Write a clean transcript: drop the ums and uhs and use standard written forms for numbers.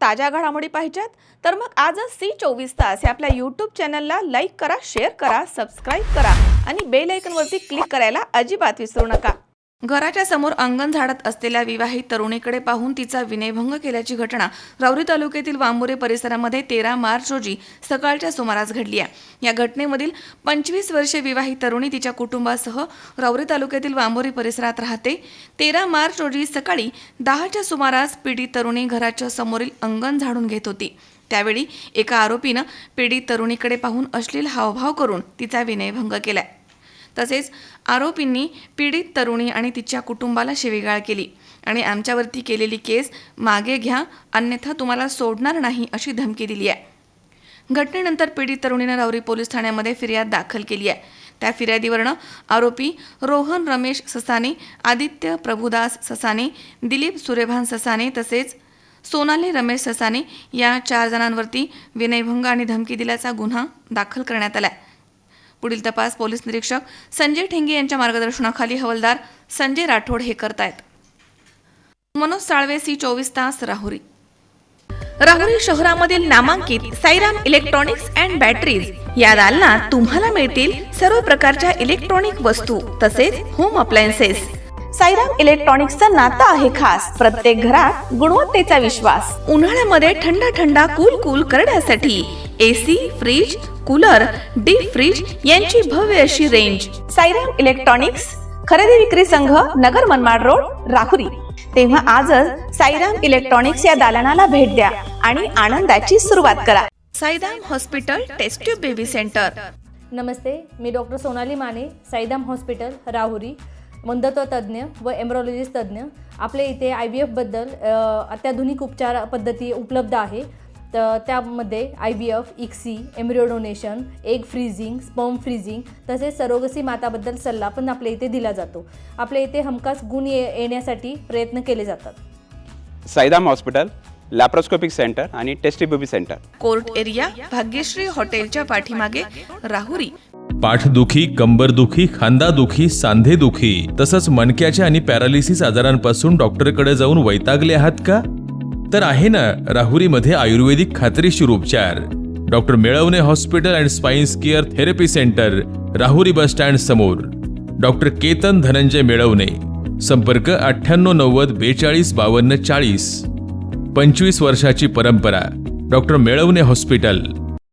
ताज्या घडामोडी पाहिजेत तर मग आजच C24 तास या आपल्या YouTube चॅनलला लाईक करा, शेअर करा, सबस्क्राइब करा आणि बेल आयकॉनवरती क्लिक करायला अजिबात विसरू नका। घराच्या समोर अंगण झाडत असलेल्या विवाहित तरुणीकडे पाहून तिचा विनयभंग केल्याची घटना राहुरी तालुक्यातील वांबुरे परिसरामध्ये 13 मार्च रोजी सकाळच्या सुमारास घडली आहे। या घटनेमधील 25 वर्षीय विवाहित तरुणी तिच्या कुटुंबासह राहुरी तालुक्यातील वांबुरे परिसरात राहते। 13 मार्च रोजी सकाळी 10च्या सुमारास पीडित तरुणी घराच्या समोरील अंगण झाडून घेत होती। त्यावेळी एका आरोपीनं पीडित तरुणीकडे पाहून अश्लील हावभाव करून तिचा विनयभंग केलाय। तसेच आरोपींनी पीडित तरुणी आणि तिच्या कुटुंबाला शिवीगाळ केली आणि आमच्यावरती केलेली केस मागे घ्या, अन्यथा तुम्हाला सोडणार नाही अशी धमकी दिली आहे। घटनेनंतर पीडित तरुणीने राहुरी पोलीस ठाण्यामध्ये फिर्याद दाखल केली आहे। त्या फिर्यादीवरनं आरोपी रोहन रमेश ससाने, आदित्य प्रभुदास ससाने, दिलीप सूर्यभान ससाने तसेच सोनाली रमेश ससाने या 4 जणांवरती विनयभंग आणि धमकी दिल्याचा गुन्हा दाखल करण्यात आला आहे। पुढील तपास पोलीस निरीक्षक संजय ठेंगे यांच्या मार्गदर्शनाखाली हवालदार संजय राठोड हे करतायत। मनोज साळवे, C24 तास, राहुरी। राहुरी शहरामधील नामांकित साईराम इलेक्ट्रॉनिक्स अँड बॅटरीज या दालनात तुम्हाला मिळतील सर्व प्रकारच्या इलेक्ट्रॉनिक वस्तू तसेच होम अप्लायन्सेस। साईराम इलेक्ट्रॉनिक्सचं नातं आहे खास, प्रत्येक घरात गुणवत्तेचा विश्वास। उन्हाळ्यामध्ये थंड कूल करण्यासाठी AC, fridge, cooler, deep freeze यांची भव्य अशी रेंज। साईराम इलेक्ट्रॉनिक्स, खरेदी विक्री संघ, नगर मनमाड रोड, राहुरी। तेव्हा आजच साईराम इलेक्ट्रॉनिक्स या दालनाला भेट द्या आणि आनंदाची सुरुवात करा। Sairam hospital test tube baby centre. नमस्ते, मी डॉक्टर सोनाली माने, साईराम हॉस्पिटल राहुरी, वंध्यत्व तज्ज्ञ व एम्ब्रॉलॉजिस्ट तज्ज्ञ। आपल्या इथे IVF बद्दल अत्याधुनिक उपचार पद्धती उपलब्ध आहे। तर त्यामध्ये IVF, ICSI, embryo donation, egg freezing, sperm freezing तसेच सरोगसी माताबद्दल सल्ला पण आपल्या इथे दिला जातो। आपल्या इथे हमखास गुण येण्यासाठी प्रयत्न केले जातात। साईराम हॉस्पिटल, लॅप्रोस्कोपिक सेंटर आणि test baby centre, court area, Bhagyashree हॉटेलच्या पाठीमागे, राहुरी। पाठदुखी, कंबरदुखी, खांदादुखी, सांधेदुखी तसंच मणक्याच्या आणि पॅरालिसिस आजारांपासून डॉक्टरकडे जाऊन वैतागले आहात का? तर आहे ना राहुरीमध्ये आयुर्वेदिक खात्रीशीर उपचार। Doctor Melavane hospital and spines care therapy centre, Rahuri bus stand समोर। डॉक्टर केतन धनंजय मेळवणे, संपर्क 9890 42 52 40। 25 वर्षाची परंपरा, डॉक्टर मेळवणे हॉस्पिटल।